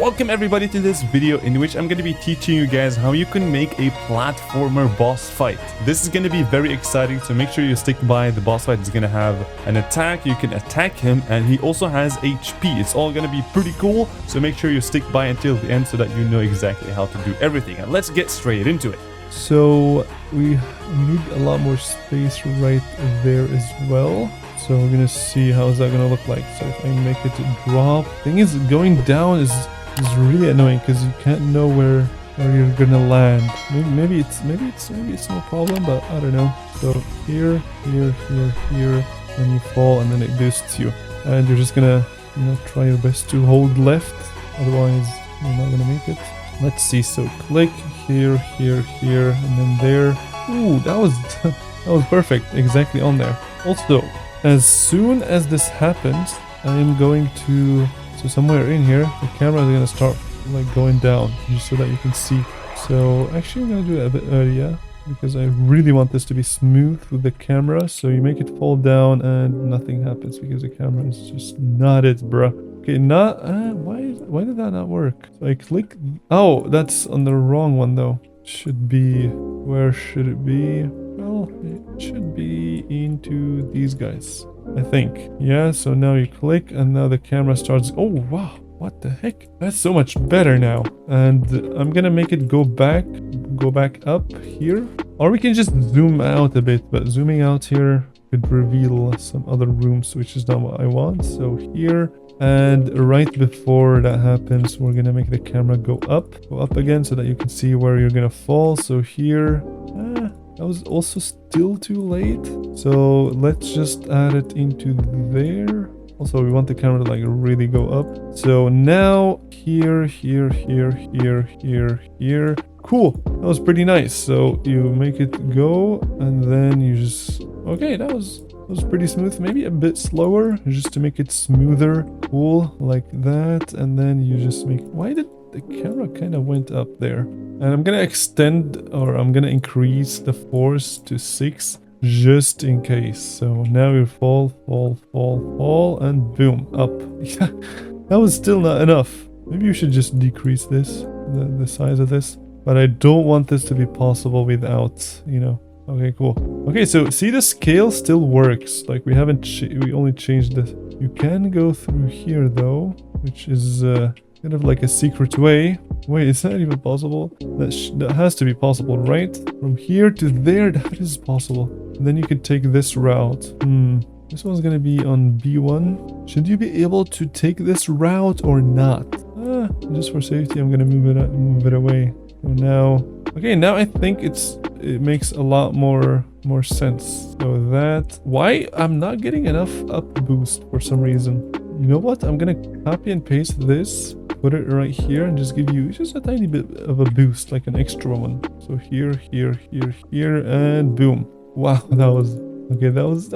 Welcome everybody to this video in which I'm going to be teaching you guys how you can make a platformer boss fight. This is going to be very exciting, so make sure you stick by. The boss fight is going to have an attack, you can attack him, and he also has HP. It's all going to be pretty cool, so make sure you stick by until the end so that you know exactly how to do everything. And let's get straight into it. So we need a lot more space right there as well. So we're gonna see how is that gonna look like. So if I make it drop, thing is going down is really annoying because you can't know where you're gonna land. Maybe it's no problem, but I don't know. So here, and you fall, and then it boosts you, and you're just gonna try your best to hold left. Otherwise, you're not gonna make it. Let's see. So click here, and then there. Ooh, that was perfect. Exactly on there. Also, as soon as this happens, I'm going to, so somewhere in here, the camera is going to start like going down, just so that you can see. So actually I'm going to do it a bit earlier, because I really want this to be smooth with the camera. So you make it fall down and nothing happens, because the camera is just not it, bruh. Okay, why did that not work? So I click, oh, that's on the wrong one though. Should be, where should it be? Well, it should be into these guys, I think. Yeah, so now you click and now the camera starts. Oh, wow. What the heck? That's so much better now. And I'm gonna make it go back up here. Or we can just zoom out a bit, but zooming out here could reveal some other rooms, which is not what I want. So here, and right before that happens, we're gonna make the camera go up again so that you can see where you're gonna fall. So here, that was also still too late. So let's just add it into there. Also, we want the camera to like really go up. So now here. Cool. That was pretty nice. So you make it go and then you just, okay, that was pretty smooth. Maybe a bit slower just to make it smoother. Cool, like that. And then you just make, why did the camera kind of went up there? And I'm gonna extend, or I'm gonna increase the force to 6 just in case. So now you fall, and boom, up. Yeah, that was still not enough. Maybe you should just decrease this, the size of this. But I don't want this to be possible without, Okay, cool. Okay, so see, the scale still works. Like we only changed this. You can go through here though, which is kind of like a secret way. Wait, is that even possible? That has to be possible, right? From here to there, that is possible. And then you could take this route. This one's gonna be on B1. Should you be able to take this route or not? Just for safety, I'm gonna move it away. So now, okay, now I think it makes a lot more sense. So that, why I'm not getting enough up boost for some reason. You know what? I'm gonna copy and paste this, put it right here, and just give you just a tiny bit of a boost, like an extra one. So here, and boom. Wow, that was okay. That was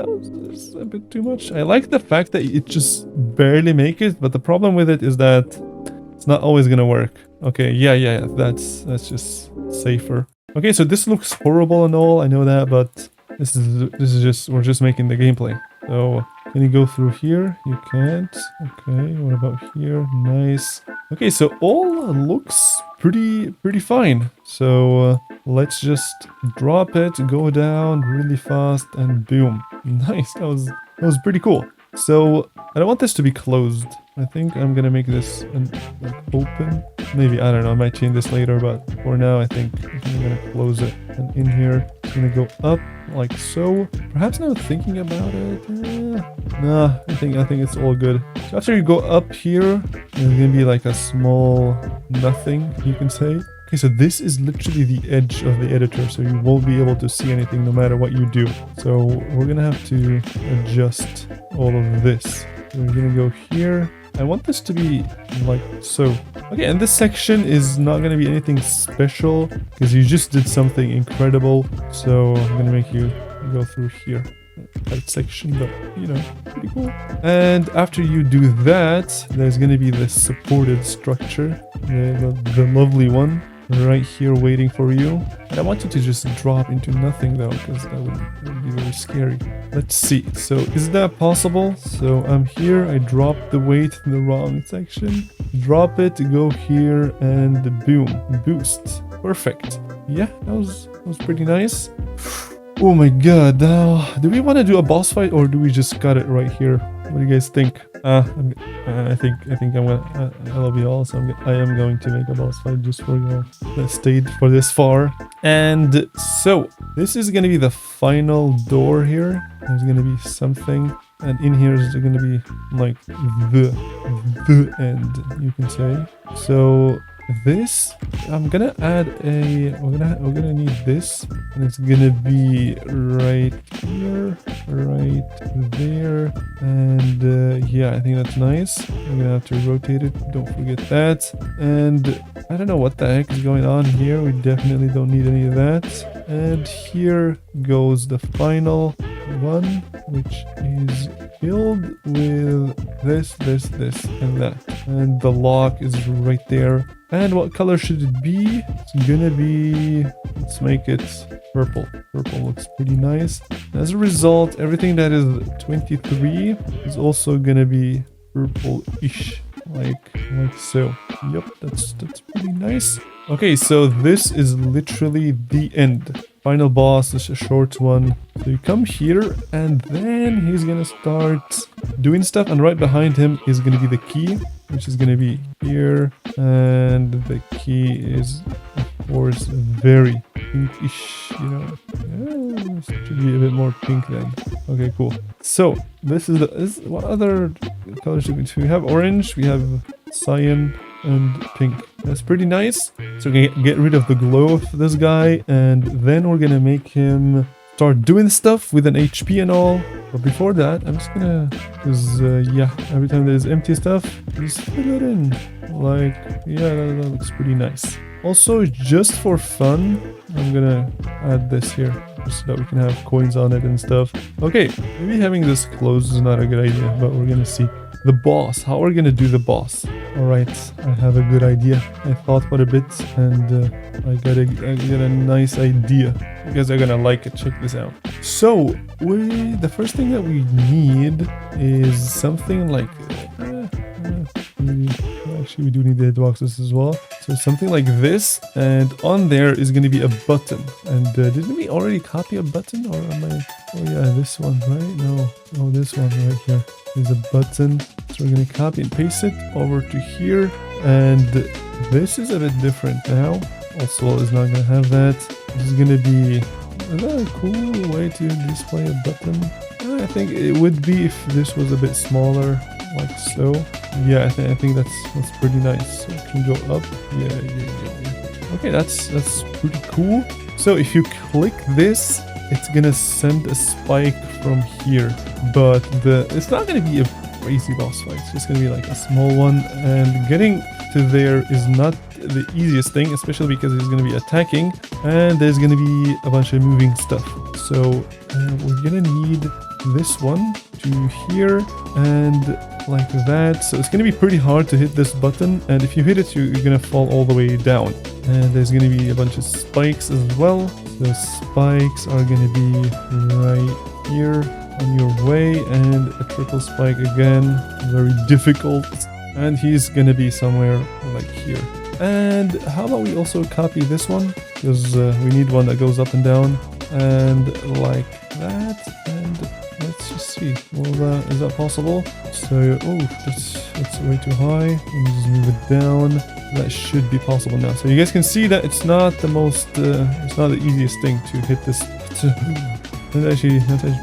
a bit too much. I like the fact that it just barely make it, but the problem with it is that it's not always gonna work. Okay, yeah, that's just safer. Okay, so this looks horrible and all, I know that, but this is just, we're just making the gameplay. So can you go through here? You can't. Okay, what about here? Nice. Okay, so all looks pretty fine. So let's just drop it, go down really fast, and boom. Nice. That was pretty cool. So I don't want this to be closed. I think I'm gonna make this open. Maybe, I don't know, I might change this later, but for now I think I'm gonna close it. And in here, it's gonna go up like so. Perhaps now thinking about it, nah, I think it's all good. So after you go up here, there's gonna be like a small nothing, you can say. Okay, so this is literally the edge of the editor, so you won't be able to see anything no matter what you do. So we're gonna have to adjust all of this. So we're gonna go here. I want this to be like so. Okay, and this section is not gonna be anything special because you just did something incredible. So I'm gonna make you go through here. That section, but pretty cool. And after you do that, there's gonna be this supported structure, the lovely one. right here waiting for you. And I want you to just drop into nothing though, because that would be very scary. Let's see. So is that possible? So I'm here. I dropped the weight in the wrong section. Drop it, go here, and boom, boost. Perfect. Yeah, that was pretty nice. Oh my god. Now, do we want to do a boss fight or do we just cut it right here? What do you guys think? I think I'm gonna. I love you all, so I am going to make a boss fight just for you all that stayed for this far. And so this is gonna be the final door here. There's gonna be something, and in here is gonna be like the end, you can say. So this, I'm gonna add a. We're gonna need this, and it's gonna be right here, right there, and yeah, I think that's nice. I'm gonna have to rotate it. Don't forget that. And I don't know what the heck is going on here. We definitely don't need any of that. And here goes the final one, which is filled with this, and that. And the lock is right there. And what color should it be? It's gonna be, let's make it purple. Purple looks pretty nice. As a result, everything that is 23 is also gonna be purple-ish, like so. Yep, that's pretty nice. Okay, so this is literally the end. Final boss is a short one. So you come here, and then he's gonna start doing stuff, and right behind him is gonna be the key, which is gonna be here, and the key is, of course, very pinkish, you know. Yeah, should be a bit more pink then. Okay, cool. So this is what other colors do we? So we have orange, we have cyan, and pink. That's pretty nice. So we're gonna get rid of the glow of this guy, and then we're gonna make him start doing stuff with an HP and all. But before that, I'm just gonna, because yeah, every time there's empty stuff, just fill it in. Like, yeah, that looks pretty nice. Also, just for fun, I'm gonna add this here, just so that we can have coins on it and stuff. Okay, maybe having this closed is not a good idea, but we're gonna see. The boss, how are we gonna do the boss? Alright, I have a good idea. I thought about a bit, and I got a nice idea. You guys are gonna like it, check this out. So, the first thing that we need is something like... actually, we do need the hitboxes as well. So something like this, and on there is going to be a button. And didn't we already copy a button, or am I? Oh yeah, this one, right? No, oh, this one right here is a button. So we're going to copy and paste it over to here, and this is a bit different now. Also, is not going to have that. This is going to be a cool way to display a button. I think it would be if this was a bit smaller, like so. Yeah, I think that's pretty nice. So it can go up. Yeah. Okay, that's pretty cool. So if you click this, it's gonna send a spike from here, but it's not gonna be a crazy boss fight. It's just gonna be like a small one, and getting to there is not the easiest thing, especially because he's gonna be attacking, and there's gonna be a bunch of moving stuff. So we're gonna need this one to here, and like that. So it's gonna be pretty hard to hit this button, and if you hit it, you're gonna fall all the way down. And there's gonna be a bunch of spikes as well. The spikes are gonna be right here on your way, and a triple spike again, very difficult. And he's gonna be somewhere like here. And how about we also copy this one, because we need one that goes up and down, and like that. And let's just see. Well, is that possible? So, oh, that's way too high. Let me just move it down. That should be possible now. So you guys can see that it's not the most, it's not the easiest thing to hit this. That's actually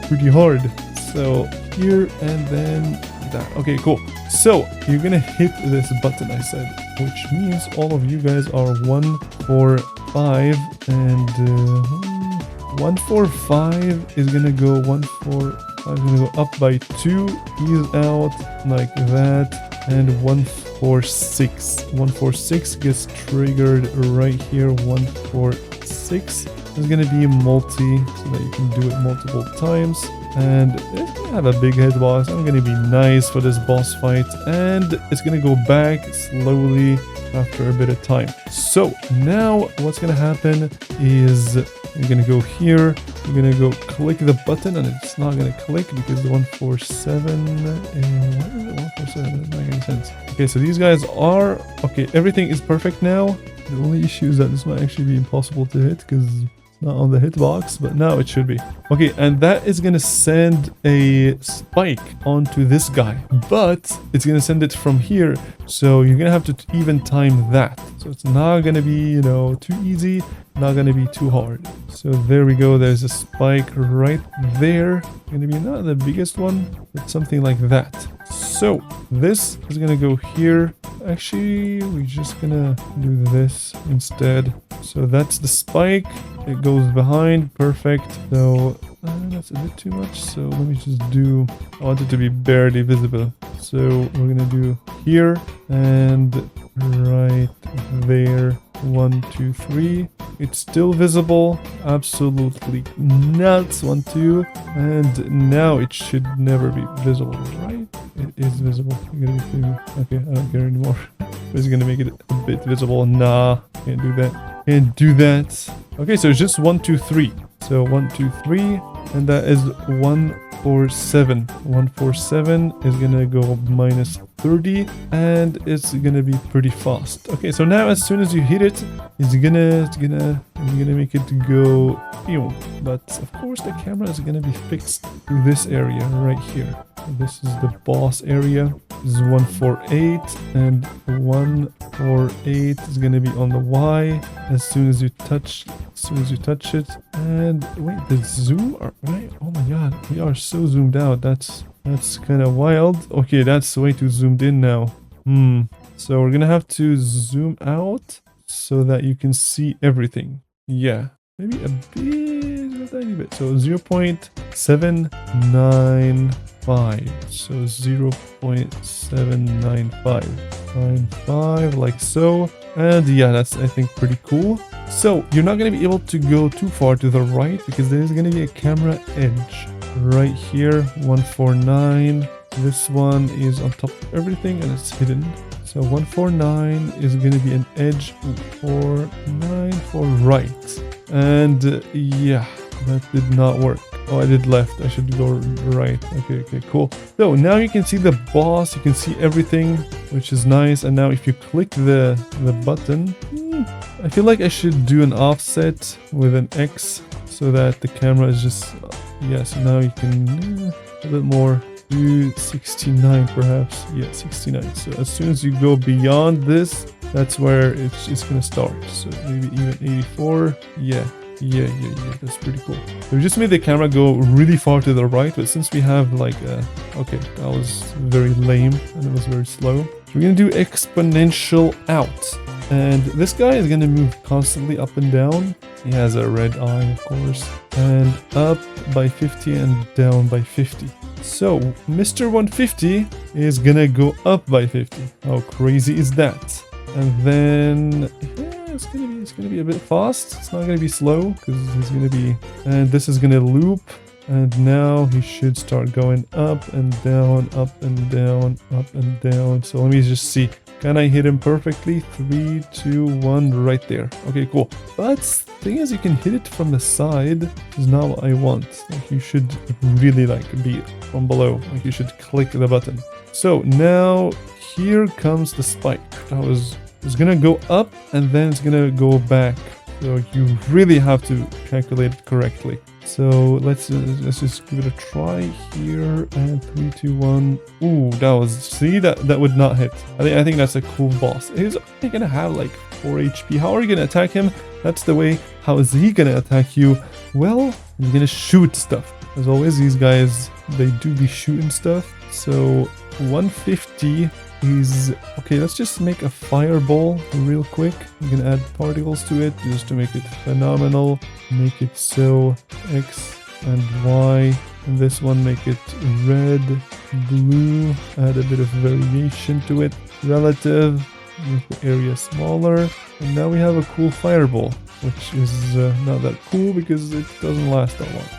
pretty hard. So here and then that. Okay, cool. So you're gonna hit this button I said, which means all of you guys are 1, 4, 5, and 1, 4, 5 is gonna go 1, 4, 5 is gonna go up by 2. He's out like that, and 1, 4, 6. 1, 4, 6 gets triggered right here. 1, 4, 6 is gonna be multi, so that you can do it multiple times. And it's gonna have a big hitbox. I'm gonna be nice for this boss fight, and it's gonna go back slowly after a bit of time. So now what's gonna happen is you're gonna go here, you're gonna go click the button, and it's not gonna click because the 147 what is it? 147 doesn't make any sense. Okay, so these guys are okay, everything is perfect now. The only issue is that this might actually be impossible to hit because not on the hitbox, but now it should be. Okay, and that is gonna send a spike onto this guy, but it's gonna send it from here, so you're gonna have to even time that. So it's not gonna be, you know, too easy, not gonna be too hard. So there we go, there's a spike right there. Gonna be not the biggest one, but something like that. So this is gonna go here. Actually, we're just gonna do this instead. So that's the spike. It goes behind. Perfect. So that's a bit too much. So let me just do, I want it to be barely visible. So we're gonna do here and right there. 1, 2, 3. It's still visible. Absolutely nuts. 1, 2. And now it should never be visible, right? It is visible. You're gonna be kidding me. Okay, I don't care anymore. It's gonna make it a bit visible. Nah, can't do that. Can't do that. Okay, so it's just 1, 2, 3. So 1, 2, 3, and that is 147. 147 is gonna go minus 30, and it's gonna be pretty fast. Okay, so now as soon as you hit it, it's gonna make it go, but of course the camera is gonna be fixed to this area right here. This is the boss area. This is 148, and 148 is gonna be on the Y as soon as you touch it. And wait, the zoom, right? Oh my god, we are so zoomed out. That's kind of wild. Okay, that's way too zoomed in now. So we're gonna have to zoom out so that you can see everything. Yeah, maybe a tiny bit. So 0.795. So 0.795. Like so. And yeah, that's, I think, pretty cool. So you're not going to be able to go too far to the right because there's going to be a camera edge right here. 149. This one is on top of everything and it's hidden. So 149 is going to be an edge. 49 for right. And yeah, that did not work. Oh, I did left. I should go right. Okay, cool. So now you can see the boss. You can see everything, which is nice. And now if you click the button, I feel like I should do an offset with an X so that the camera is just, yeah, so now you can a bit more. Do 69 perhaps. Yeah, 69. So as soon as you go beyond this, that's where it's going to start. So maybe even 84. Yeah, that's pretty cool. So we just made the camera go really far to the right, but since we have like okay, that was very lame and it was very slow. So we're gonna do exponential out, and this guy is gonna move constantly up and down. He has a red eye, of course, and up by 50 and down by 50. So Mr. 150 is gonna go up by 50. How crazy is that? And then it's gonna be a bit fast. It's not gonna be slow because he's gonna be, and this is gonna loop, and now he should start going up and down, up and down, up and down. So let me just see. Can I hit him perfectly? 3, 2, 1, right there. Okay, cool. But thing is, you can hit it from the side. This is not what I want. Like, you should really be from below. Like, you should click the button. So now here comes the spike. It's gonna go up and then it's gonna go back. So you really have to calculate it correctly. So let's just give it a try here. And 3, 2, 1. Ooh, that would not hit. I think that's a cool boss. He's only gonna have like 4 HP. How are you gonna attack him? That's the way. How is he gonna attack you? Well, you're gonna shoot stuff. As always, these guys, they do be shooting stuff. So 150 is okay. Let's just make a fireball real quick. You can add particles to it just to make it phenomenal. Make it so X and Y, and this one make it red, blue. Add a bit of variation to it. Relative, make the area smaller, and now we have a cool fireball, which is not that cool because it doesn't last that long.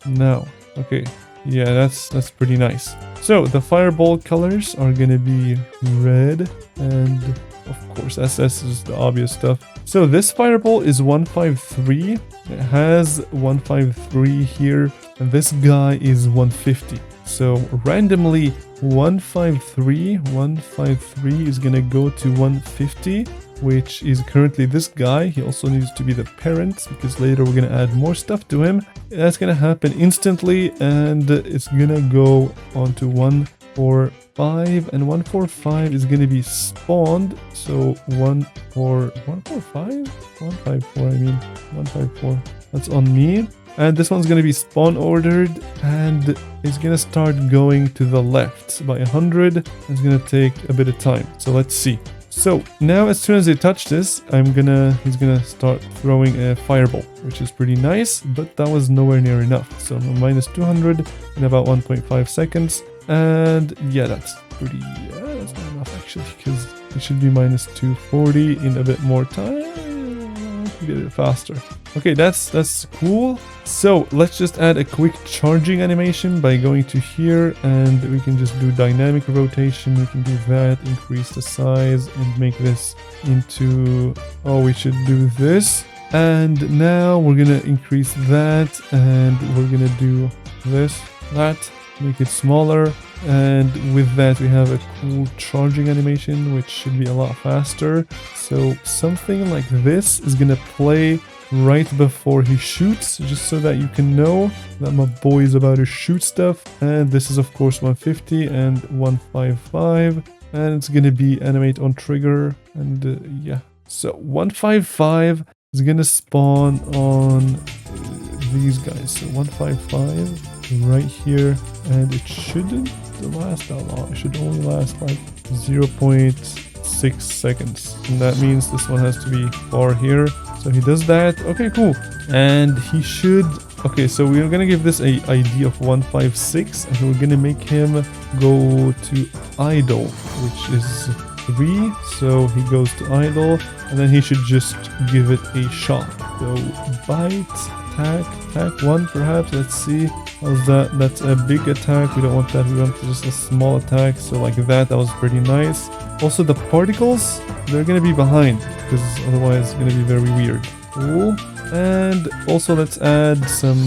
Now, okay. Yeah, that's pretty nice. So the fireball colors are gonna be red, and of course SS is the obvious stuff. So this fireball is 153. It has 153 here, and this guy is 150. So randomly 153 is gonna go to 150, which is currently this guy. He also needs to be the parent because later we're gonna add more stuff to him. That's gonna happen instantly, and it's gonna go on to 145, and 145 is gonna be spawned. So 154, I mean 154. That's on me. And this one's going to be spawn ordered, and it's going to start going to the left by 100. It's going to take a bit of time. So let's see. So now as soon as I touch this, he's gonna start throwing a fireball, which is pretty nice, but that was nowhere near enough. So I'm minus 200 in about 1.5 seconds. And yeah, that's not enough actually, because it should be minus 240 in a bit more time. Get it faster. Okay, that's cool. So let's just add a quick charging animation by going to here, and we can just do dynamic rotation. We can do that, increase the size, and make this into, oh, we should do this. And now we're gonna increase that, and we're gonna do this, that, make it smaller. And with that we have a cool charging animation, which should be a lot faster. So something like this is gonna play right before he shoots, just so that you can know that my boy is about to shoot stuff. And this is of course 150 and 155, and it's gonna be animate on trigger. And yeah, so 155 is gonna spawn on these guys. So 155 right here, and it shouldn't last that long. It should only last like 0.6 seconds, and that means this one has to be far here. So he does that. Okay, cool. And he should, okay, so we're gonna give this a ID of 156, and we're gonna make him go to idle, which is 3. So he goes to idle, and then he should just give it a shot. So bite, attack 1 perhaps. Let's see. How's that? That's a big attack. We don't want that. We want just a small attack. So like that was pretty nice. Also the particles, they're gonna be behind, because otherwise it's gonna be very weird. Cool. And also let's add some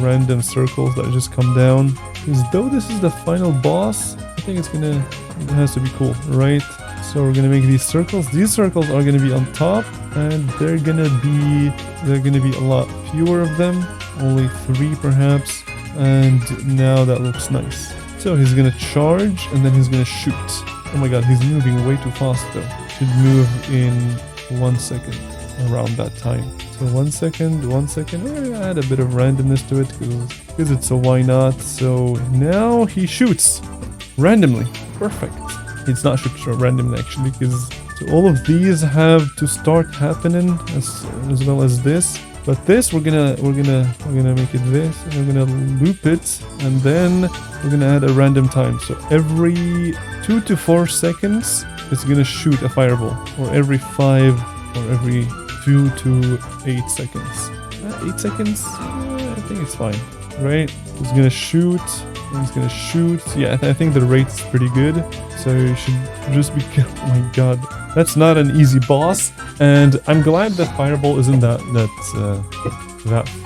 random circles that just come down. Because though this is the final boss, I think it has to be cool, right? So we're gonna make these circles. These circles are gonna be on top, and they're gonna be a lot fewer of them, only 3 perhaps. And now that looks nice. So he's gonna charge, and then he's gonna shoot. Oh my god, he's moving way too fast though. Should move in 1 second around that time. So 1 second. Add a bit of randomness to it because it's a why not. So now he shoots randomly. Perfect. It's not shoot randomly actually, because so all of these have to start happening as well as this. But this we're gonna make it this, and we're gonna loop it, and then we're gonna add a random time. So every 2 to 4 seconds it's gonna shoot a fireball, or every 5 or every 2 to 8 seconds. 8 seconds? I think it's fine, right? It's gonna shoot, and it's gonna shoot. Yeah, I think the rate's pretty good. So you should just be careful. Oh my god, that's not an easy boss, and I'm glad that fireball isn't that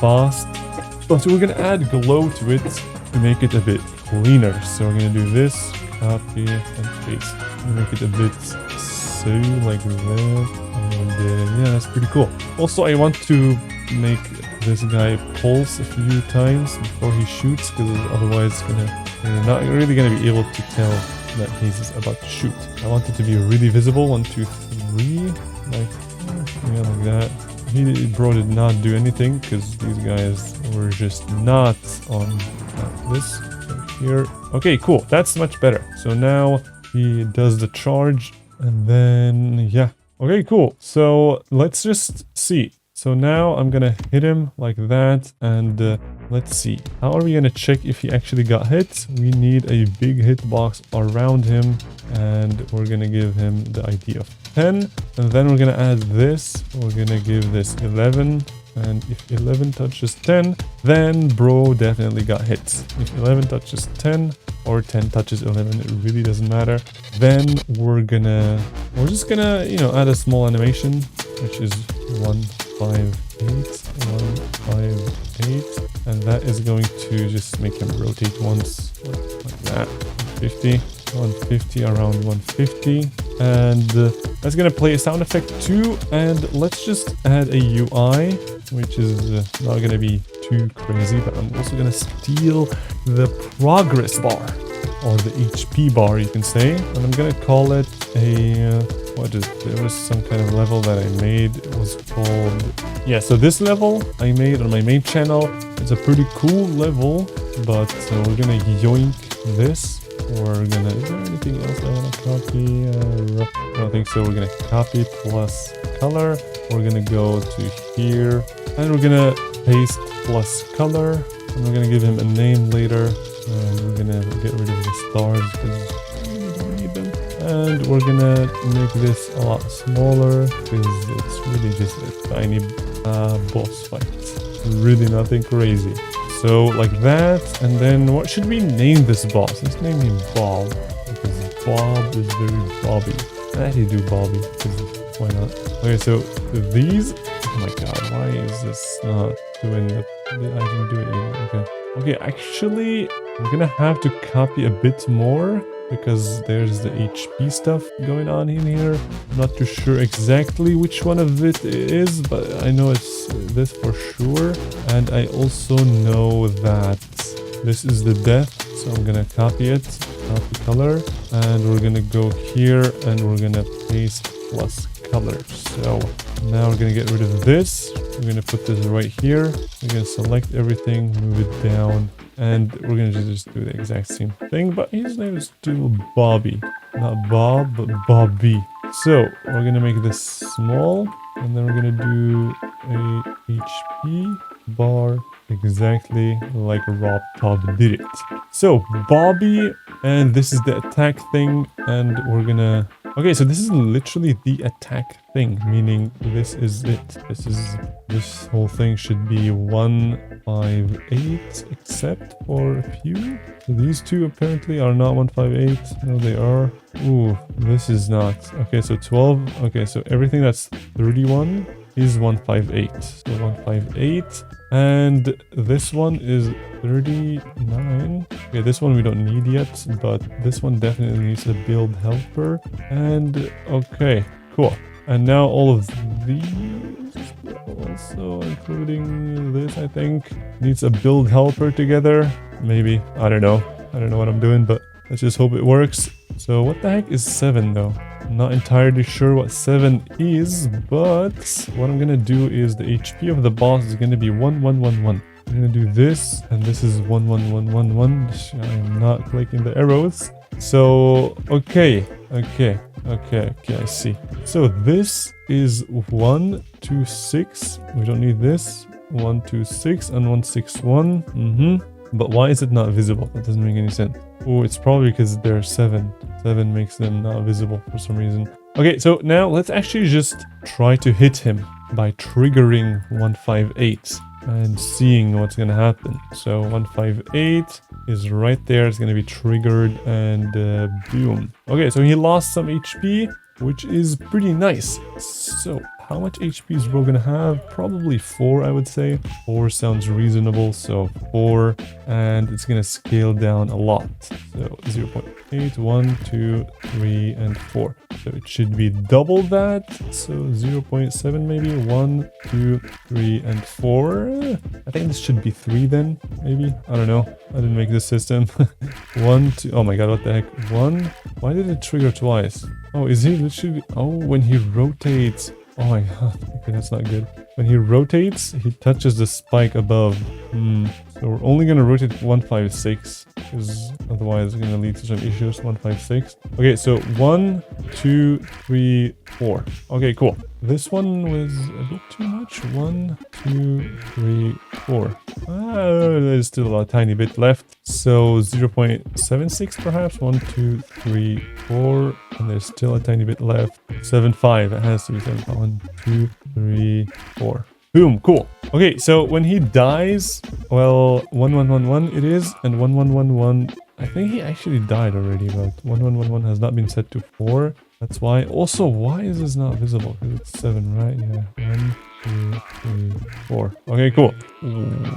fast. But we're gonna add glow to it to make it a bit cleaner. So we're gonna do this, copy and paste. Make it a bit so like that, and yeah, that's pretty cool. Also, I want to make this guy pulse a few times before he shoots, because otherwise you're not really gonna be able to tell that he's about to shoot. I want it to be really visible. 1, 2, 3, like that. Bro did not do anything because these guys were just not on this right here. Okay, cool. That's much better. So now he does the charge, and then yeah. Okay, cool. So let's just see. So now I'm gonna hit him like that, and let's see. How are we gonna check if he actually got hit? We need a big hitbox around him, and we're gonna give him the ID of 10, and then we're gonna add this. We're gonna give this 11, And if 11 touches 10, then bro definitely got hit. If 11 touches 10 or 10 touches 11, it really doesn't matter. Then we're just gonna, you know, add a small animation, which is 158, 158, and that is going to just make him rotate once, like that. 50, 150, around 150, and that's gonna play a sound effect too. And let's just add a UI, which is not gonna be too crazy, but I'm also gonna steal the progress bar, or the HP bar, you can say, and I'm gonna call it a there was some kind of level that I made. It was called, yeah, so this level I made on my main channel. It's a pretty cool level, but we're gonna yoink this. We're gonna, is there anything else I want to copy? I don't think so. We're gonna copy plus color. We're gonna go to here, and we're gonna paste plus color, and we're gonna give him a name later, and we're gonna get rid of the stars because we don't need them. And we're gonna make this a lot smaller because it's really just a tiny boss fight. Really nothing crazy. So like that, and then what should we name this boss? Let's name him Bob, because Bob is very Bobby. I actually do Bobby, because why not? Okay, so these, oh my god, why is this not doing it? I didn't do it yet. Okay, actually, I'm gonna have to copy a bit more, because there's the HP stuff going on in here. I'm not too sure exactly which one of it is, but I know it's this for sure. And I also know that this is the death, so I'm gonna copy it, copy color, and we're gonna go here and we're gonna paste plus color. So now we're gonna get rid of this. We're gonna put this right here. We're gonna select everything, move it down, and we're gonna just do the exact same thing, but his name is still Bobby. Not Bob, but Bobby. So we're gonna make this small, and then we're gonna do a HP bar exactly like Rob Top did it. So Bobby, and this is the attack thing, and we're gonna, okay, so this is literally the attack thing, meaning this is it. This whole thing should be 158, except for a few. So these two apparently are not 158. No, they are. Ooh, this is not. Okay, so 12. Okay, so everything that's 31 is 158. So 158. And this one is 39. Okay, this one we don't need yet, but this one definitely needs a build helper. And okay, cool. And now all of these, also including this, I think, needs a build helper together. Maybe, I don't know what I'm doing, but let's just hope it works. So what the heck is 7 though? I'm not entirely sure what 7 is, but what I'm gonna do is the HP of the boss is gonna be 1111. I'm gonna do this, and this is 11111. I'm not clicking the arrows. So okay, I see. So this is 126. We don't need this. 126 and 161. But why is it not visible? That doesn't make any sense. Oh, it's probably because they're 7. 7 makes them not visible for some reason. Okay, so now let's actually just try to hit him by triggering 158 and seeing what's gonna happen. So 158 is right there. It's gonna be triggered, and boom. Okay, so he lost some HP, which is pretty nice. So how much HP is Bro gonna have? Probably 4, I would say. 4 sounds reasonable, so 4, and it's gonna scale down a lot. So 0.8, 1, 2, 3, and 4. So it should be double that. So 0.7 maybe. 1, 2, 3, and 4. I think this should be 3 then, maybe. I don't know. I didn't make this system. 1, 2. Oh my god, what the heck? 1. Why did it trigger twice? Oh, is he literally? Oh, when he rotates. Oh my god, okay, that's not good. When he rotates, he touches the spike above. So we're only gonna rotate 156, because otherwise it's gonna lead to some issues. 156. Okay, so 1, 2, 3, 4. Okay, cool. This one was a bit too much. 1, 2, 3, 4. There's still a tiny bit left. So 0.76 perhaps. 1, 2, 3, 4. And there's still a tiny bit left. 7.5. It has to be 7.5. 1, 2, 3, 4. Boom, cool. Okay, so when he dies, well, 1111 it is, and 1111, I think he actually died already, but 1111 has not been set to 4. That's why. Also, why is this not visible? Because it's 7, right? Yeah. 1, 2, 3, 4. Okay, cool.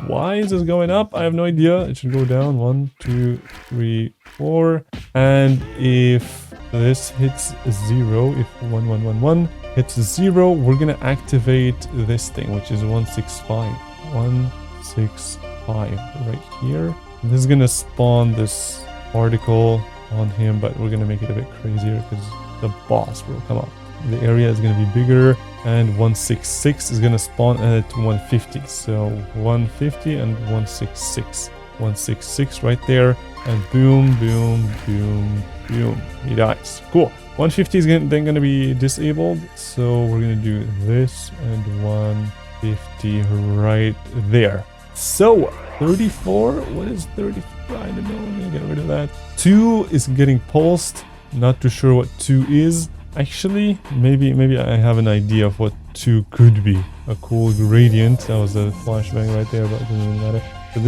Why is this going up? I have no idea. It should go down. 1, 2, 3, 4. And if this hits 0, if 1111 hits 0, we're gonna activate this thing, which is 165. 165 right here. And this is gonna spawn this particle on him, but we're gonna make it a bit crazier because the boss will come up. The area is gonna be bigger, and 166 is gonna spawn at 150. So 150 and 166. 166 right there, and boom, boom, boom, boom. He dies. Cool. 150 is then gonna be disabled, so we're gonna do this and 150 right there. So 34. What is 34? I don't know. I'm gonna get rid of that. 2 is getting pulsed. Not too sure what 2 is. Actually, maybe I have an idea of what 2 could be. A cool gradient. That was a flashbang right there, but it doesn't really matter. So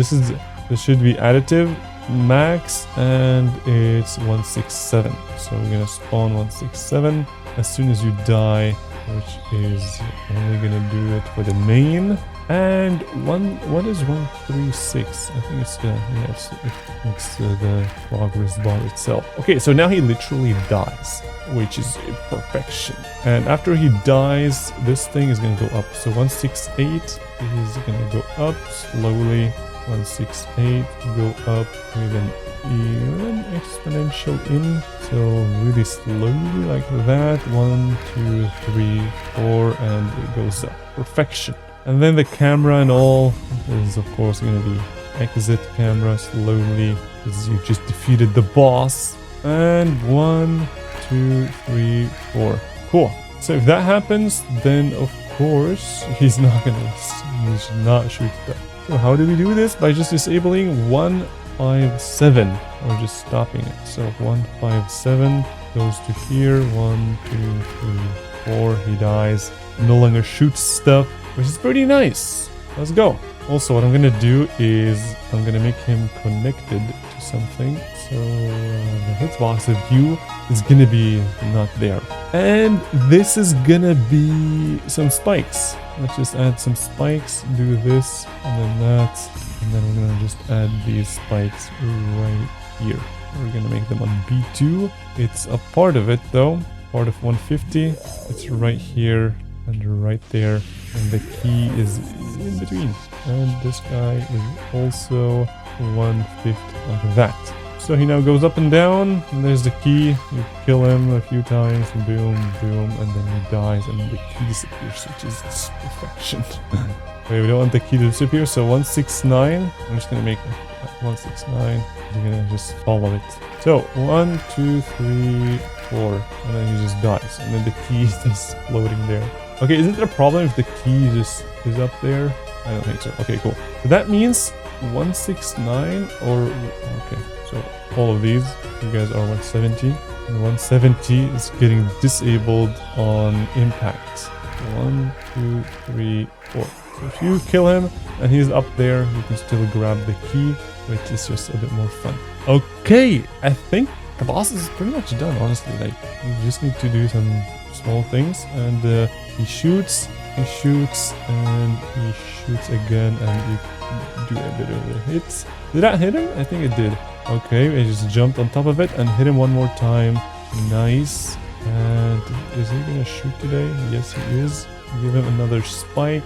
this should be additive max, and it's 167. So we're gonna spawn 167 as soon as you die, which is only gonna do it for the main. And what is 136? I think it's the progress bar itself. Okay, so now he literally dies, which is perfection. And after he dies, this thing is gonna go up. So 168 is gonna go up slowly. 168 go up with an even exponential in, so really slowly like that. 1, 2, 3, 4, and it goes up. Perfection. And then the camera and all is of course going to be exit camera slowly, because you just defeated the boss. And 1, 2, 3, 4. Cool. So if that happens, then of course he should not shoot that. So how do we do this? By just disabling 157, or just stopping it. So 157 goes to here. 1, 2, 3, 4. He dies. No longer shoots stuff, which is pretty nice. Let's go. Also, what I'm gonna do is I'm gonna make him connected to something. So the hitbox of you is gonna be not there. And this is gonna be some spikes. Let's just add some spikes, do this, and then that. And then we're gonna just add these spikes right here. We're gonna make them on B2. It's a part of it though, part of 150. It's right here and right there. And the key is in between. And this guy is also 1/5 like that. So he now goes up and down, and there's the key. You kill him a few times, boom, boom, and then he dies, and the key disappears, which is perfection. Okay, we don't want the key to disappear, so 169. I'm just gonna make 169. You're gonna just follow it. So 1, 2, 3, 4, and then he just dies, and then the key is just floating there. Okay, isn't it a problem if the key just is up there? I don't think so. Okay, cool. So that means 169 or okay. So all of these, you guys are 170, and 170 is getting disabled on impact. 1, 2, 3, 4. So if you kill him and he's up there, you can still grab the key, which is just a bit more fun. Okay, I think the boss is pretty much done, honestly. Like, you just need to do some small things, and he shoots, and he shoots again, and you do a bit of a hit. Did that hit him? I think it did. Okay, I just jumped on top of it and hit him one more time. Nice. And is he gonna shoot today? Yes, he is. Give him another spike.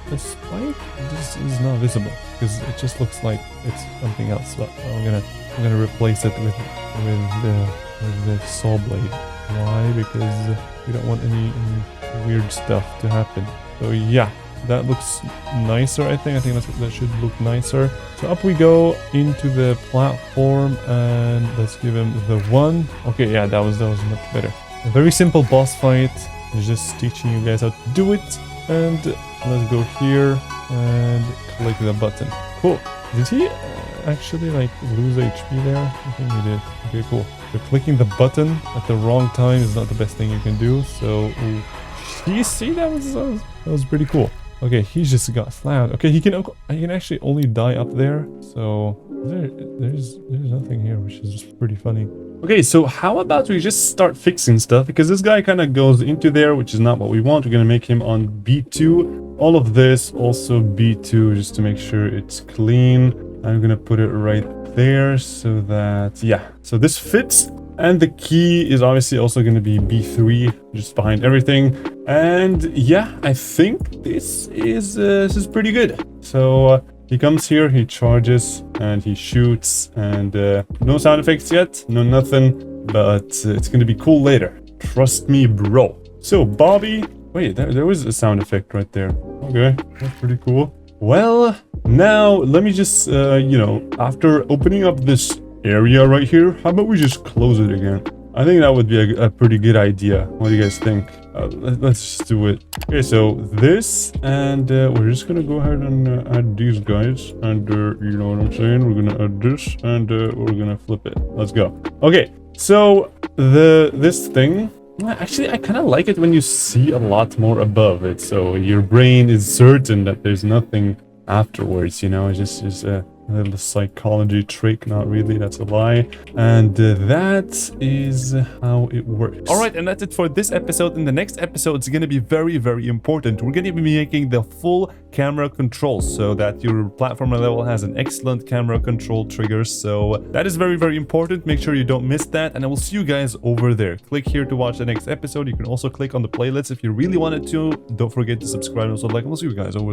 The spike just is not visible because it just looks like it's something else. But I'm gonna replace it with the saw blade. Why? Because we don't want any weird stuff to happen. So yeah. That looks nicer, I think. That should look nicer. So up we go into the platform, and let's give him the 1. Okay, yeah, that was much better. A very simple boss fight. I'm just teaching you guys how to do it. And let's go here and click the button. Cool. Did he actually like lose HP there? I think he did. Okay, cool. So clicking the button at the wrong time is not the best thing you can do. So you see, that was pretty cool. Okay, he just got slammed. Okay, he can actually only die up there. So there's nothing here, which is pretty funny. Okay, so how about we just start fixing stuff, because this guy kind of goes into there, which is not what we want. We're gonna make him on B2. All of this also B2, just to make sure it's clean. I'm gonna put it right there so that, yeah, so this fits. And the key is obviously also going to be B3, just behind everything. And yeah, I think this is pretty good. So he comes here, he charges, and he shoots, and no sound effects yet, no nothing, but it's going to be cool later. Trust me, bro. So Bobby, wait, there was a sound effect right there. Okay, that's pretty cool. Well, now let me just, you know, after opening up this area right here, how about we just close it again? I think that would be a pretty good idea. What do you guys think? Let's just do it. Okay, so this, and we're just gonna go ahead and add these guys, and you know what I'm saying, we're gonna add this, and we're gonna flip it. Let's go. Okay, so this thing, actually I kind of like it when you see a lot more above it, so your brain is certain that there's nothing afterwards, you know. It's just a little psychology trick. Not really, that's a lie. And that is how it works. All right, and that's it for this episode. In the next episode, it's going to be very, very important. We're going to be making the full camera controls so that your platformer level has an excellent camera control trigger. So that is very, very important. Make sure you don't miss that, and I will see you guys over there. Click here to watch the next episode. You can also click on the playlist if you really wanted to. Don't forget to subscribe and also like, and we'll see you guys over there.